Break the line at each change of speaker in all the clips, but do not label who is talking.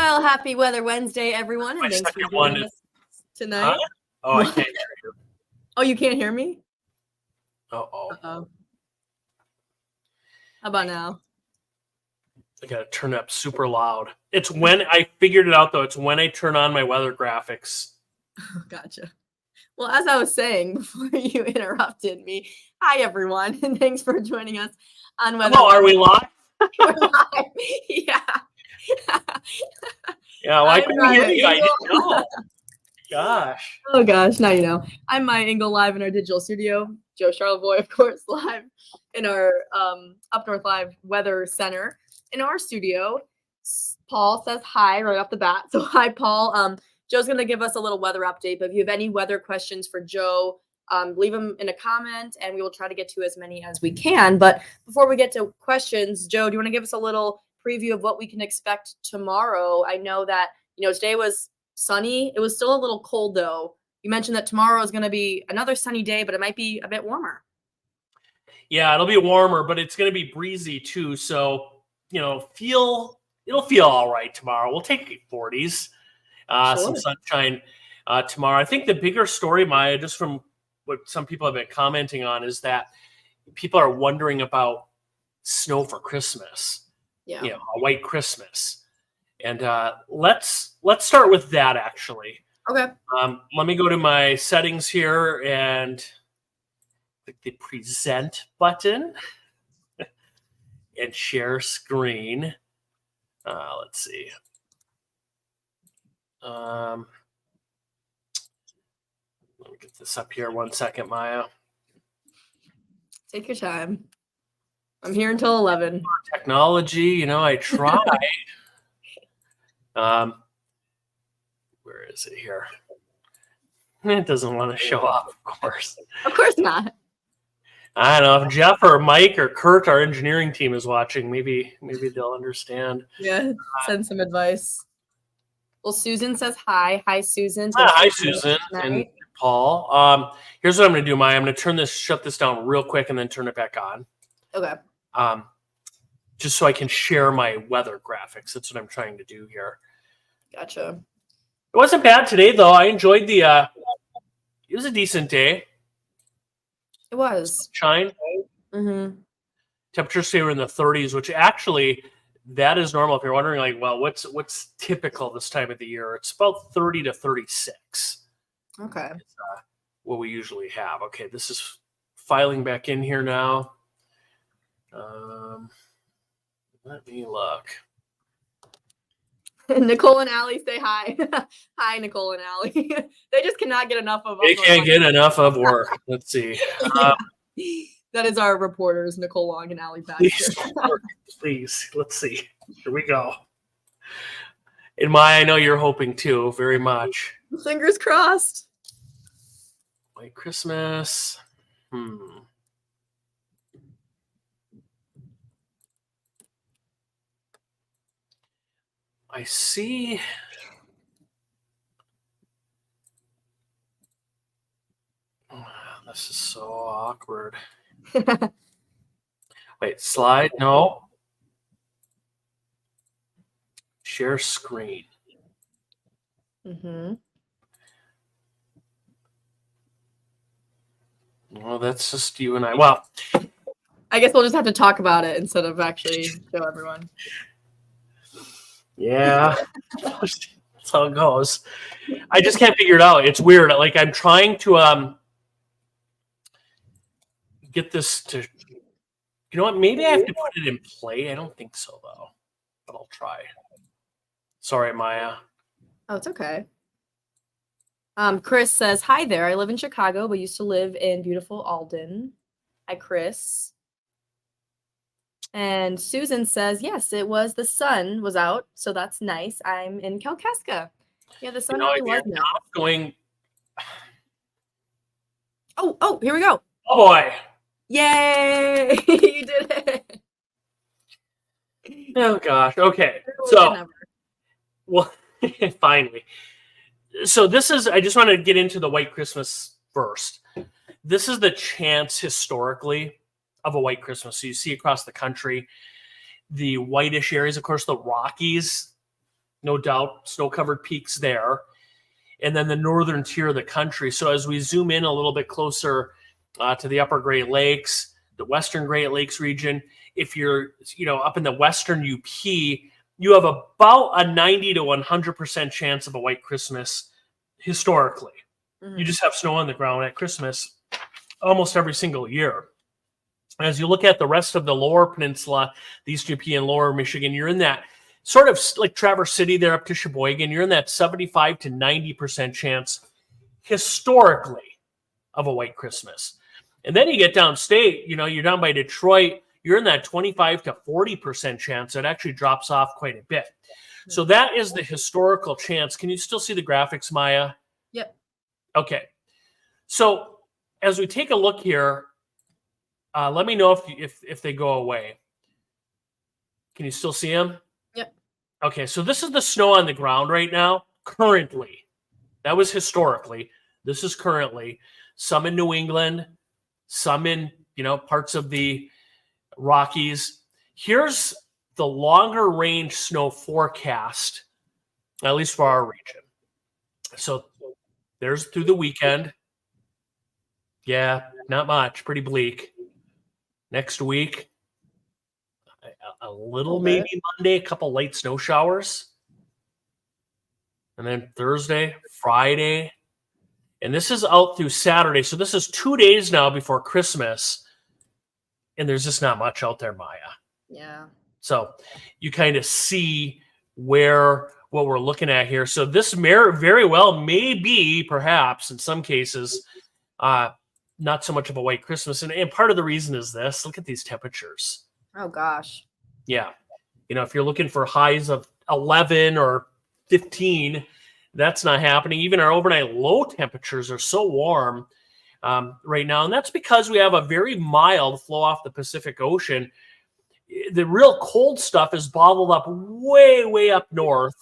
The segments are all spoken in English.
Well, happy Weather Wednesday, everyone, and
My
thanks for
second
joining
one
us tonight.
Oh, I can't hear you.
Oh, you can't hear me?
Uh-oh.
Uh-oh. How about now?
I got to turn it up super loud. It's when I figured it out, though. It's when I turn on my weather graphics.
Gotcha. Well, as I was saying before you interrupted me, hi, everyone, and thanks for joining us on Weather
Oh, are we live?
We're live. Yeah.
Yeah, why couldn't you hear me? I
Eagle.
didn't know. Gosh.
Oh, gosh, now you know. I'm Maya Engel live in our digital studio. Joe Charlevoix, of course, live in our Up North Live Weather Center. In our studio, Paul says hi right off the bat. So hi, Paul. Joe's going to give us a little weather update, but if you have any weather questions for Joe, leave them in a comment, and we will try to get to as many as we can. But before we get to questions, Joe, do you want to give us a little preview of what we can expect tomorrow? I know that, today was sunny. It was still a little cold, though. You mentioned that tomorrow is going to be another sunny day, but it might be a bit warmer.
Yeah, it'll be warmer, but it's going to be breezy, too. So, it'll feel all right tomorrow. We'll take 40s. Some sunshine tomorrow. I think the bigger story, Maya, just from what some people have been commenting on, is that people are wondering about snow for Christmas.
Yeah.
A white Christmas. And let's start with that, actually.
Okay.
Let me go to my settings here and click the present button and share screen. Let's see. Let me get this up here 1 second, Maya.
Take your time. I'm here until 11.
Technology, I tried. Where is it here? It doesn't want to show up, of course.
Of course not.
I don't know if Jeff or Mike or Kurt, our engineering team, is watching. Maybe they'll understand.
Yeah, send some advice. Well, Susan says hi. Hi, Susan.
Hi, Susan and Paul. Here's what I'm going to do, Maya. I'm going to shut this down real quick and then turn it back on.
Okay.
Just so I can share my weather graphics. That's what I'm trying to do here.
Gotcha.
It wasn't bad today, though. I enjoyed it was a decent day.
It was.
Sunshine.
Mm-hmm.
Temperatures stay in the 30s, which actually, that is normal. If you're wondering, what's typical this time of the year? It's about 30 to 36.
Okay.
It's, what we usually have. Okay, this is filing back in here now. Let me look.
Nicole and Allie say hi. Hi, Nicole and Allie. They just cannot get enough of us.
They can't get enough of work. Let's see.
That is our reporters, Nicole Long and Allie Baxter.
Please, let's see. Here we go. And Maya, I know you're hoping too, very much.
Fingers crossed.
White Christmas. I see. Oh, this is so awkward. Wait, slide? No. Share screen.
Mm-hmm.
Well, that's just you and I. Well,
I guess we'll just have to talk about it instead of actually show everyone.
Yeah, that's how it goes. I just can't figure it out. It's weird. Like, I'm trying to get this to, you know what? Maybe I have to put it in play. I don't think so, though, but I'll try. Sorry, Maya.
Oh, it's okay. Chris says, hi there. I live in Chicago, but used to live in beautiful Alden. Hi, Chris. And Susan says, yes, the sun was out, so that's nice. I'm in Kalkaska. Yeah, the sun really was out.
Going.
Oh, here we go.
Oh, boy.
Yay! You did it.
Oh, gosh. Okay. So, well, finally. So I just want to get into the White Christmas first. This is the chance historically of a white Christmas. So you see across the country, the whitish areas, of course, the Rockies no doubt, snow-covered peaks there. And then the northern tier of the country. So as we zoom in a little bit closer to the upper Great Lakes, the western Great Lakes region, if you're up in the western UP, you have about a 90 to 100% chance of a white Christmas historically. Mm-hmm. You just have snow on the ground at Christmas almost every single year. As you look at the rest of the lower peninsula, the East UP and lower Michigan, you're in that sort of like Traverse City there up to Sheboygan, you're in that 75 to 90% chance historically of a white Christmas. And then you get downstate, you're down by Detroit, you're in that 25 to 40% chance. It actually drops off quite a bit. So that is the historical chance. Can you still see the graphics, Maya?
Yep.
Okay. So as we take a look here, let me know if they go away. Can you still see them?
Yep.
Okay, so this is the snow on the ground right now, currently. That was historically. This is currently. Some in New England, some in, parts of the Rockies. Here's the longer range snow forecast, at least for our region. So there's through the weekend. Yeah, not much, pretty bleak. Next week, a little maybe Monday, a couple light snow showers. And then Thursday, Friday. And this is out through Saturday. So this is 2 days now before Christmas. And there's just not much out there, Maya.
Yeah.
So you kind of see what we're looking at here. So this very well may be, perhaps, in some cases, not so much of a white Christmas. And part of the reason is this. Look at these temperatures.
Oh, gosh.
Yeah. If you're looking for highs of 11 or 15, that's not happening. Even our overnight low temperatures are so warm right now. And that's because we have a very mild flow off the Pacific Ocean. The real cold stuff is bottled up way, way up north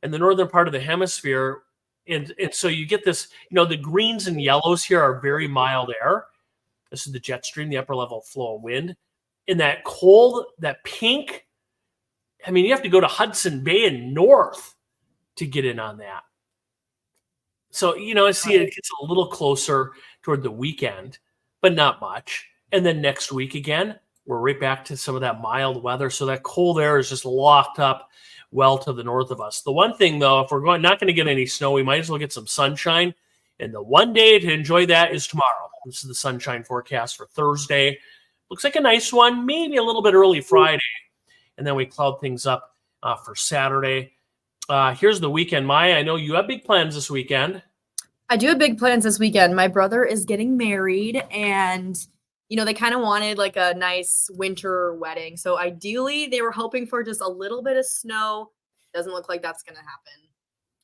in the northern part of the hemisphere. And so you get this, the greens and yellows here are very mild air. This is the jet stream, the upper level flow of wind. And that cold, that pink, you have to go to Hudson Bay and north to get in on that. So, I see it gets a little closer toward the weekend, but not much. And then next week again, we're right back to some of that mild weather. So that cold air is just locked up well to the north of us. The one thing, though, if we're not going to get any snow, we might as well get some sunshine. And the one day to enjoy that is tomorrow. This is the sunshine forecast for Thursday. Looks like a nice one, maybe a little bit early Friday. And then we cloud things up for Saturday. Here's the weekend, Maya. I know you have big plans this weekend.
I do have big plans this weekend. My brother is getting married, and they kind of wanted like a nice winter wedding. So ideally, they were hoping for just a little bit of snow. Doesn't look like that's going to happen.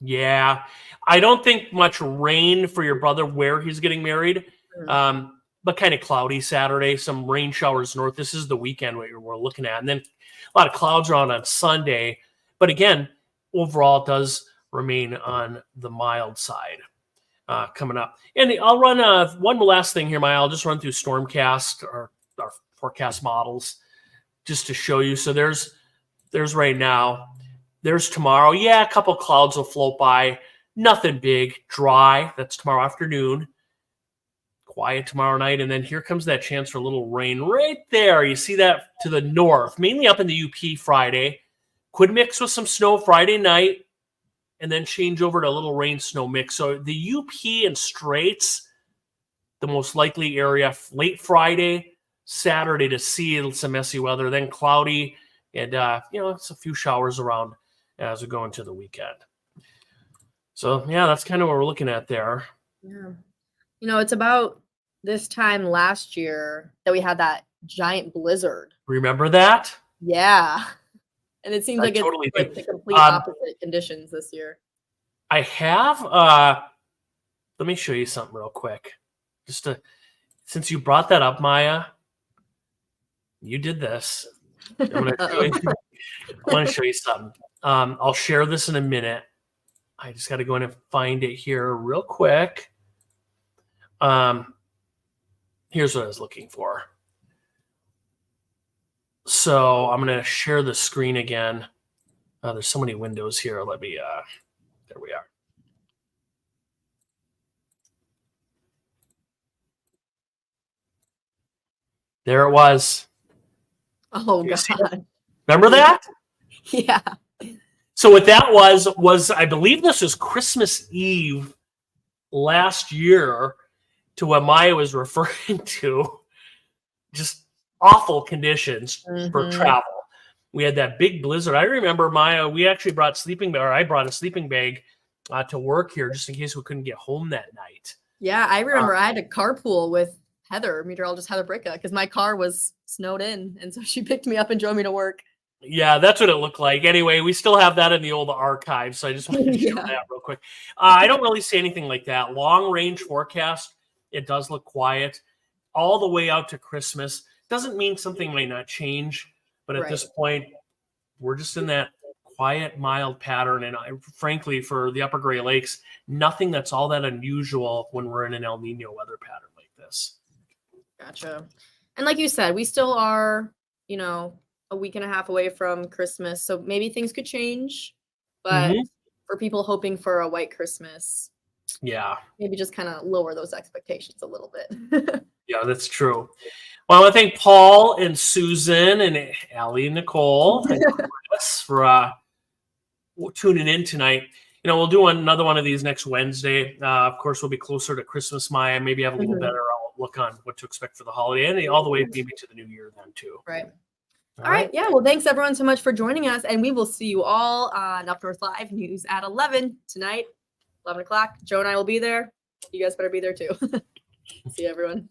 Yeah, I don't think much rain for your brother where he's getting married, but kind of cloudy Saturday. Some rain showers north. This is the weekend we're looking at, and then a lot of clouds around on Sunday. But again, overall, it does remain on the mild side. Coming up. And I'll run one last thing here, Maya. I'll just run through Stormcast or our forecast models just to show you. So there's right now. There's tomorrow. Yeah, a couple clouds will float by. Nothing big. Dry. That's tomorrow afternoon. Quiet tomorrow night. And then here comes that chance for a little rain right there. You see that to the north, mainly up in the UP Friday. Could mix with some snow Friday night. And then change over to a little rain snow mix. So the UP and Straits, the most likely area, late Friday, Saturday to see some messy weather, then cloudy, and it's a few showers around as we go into the weekend. So yeah, that's kind of what we're looking at there.
Yeah, it's about this time last year that we had that giant blizzard.
Remember that?
Yeah. And it seems like
totally
it's like the complete opposite conditions this year.
I have, let me show you something real quick. Since you brought that up, Maya, you did this. I want to show you something. I'll share this in a minute. I just got to go in and find it here real quick. Here's what I was looking for. So I'm going to share the screen again. There's so many windows here. Let me, there we are. There it was.
Oh, God.
Remember that?
Yeah.
So what that was I believe this was Christmas Eve last year, to what Maya was referring to. Just awful conditions for travel. We had that big blizzard. I remember, Maya, we actually brought I brought a sleeping bag to work here just in case we couldn't get home that night.
Yeah, I remember I had to carpool with Heather, meteorologist Heather Bricka, because my car was snowed in, and so she picked me up and drove me to work.
Yeah, that's what it looked like. Anyway, we still have that in the old archive, so I just wanted to show that real quick. I don't really see anything like that. Long range forecast, it does look quiet all the way out to Christmas. Doesn't mean something might not change, but at this point, we're just in that quiet, mild pattern. And frankly, for the Upper Great Lakes, nothing that's all that unusual when we're in an El Nino weather pattern like this.
Gotcha. And like you said, we still are, a week and a half away from Christmas. So maybe things could change. But for people hoping for a white Christmas, maybe just kind of lower those expectations a little bit.
Yeah, that's true. Well, I want to thank Paul and Susan and Allie and Nicole and Chris for tuning in tonight. We'll do another one of these next Wednesday. Of course, we'll be closer to Christmas, Maya. Maybe have a little better outlook on what to expect for the holiday and all the way maybe to the new year then too.
Right. All right. Yeah. Well, thanks everyone so much for joining us. And we will see you all on Up North Live News at 11 tonight, 11 o'clock. Joe and I will be there. You guys better be there too. See you, everyone.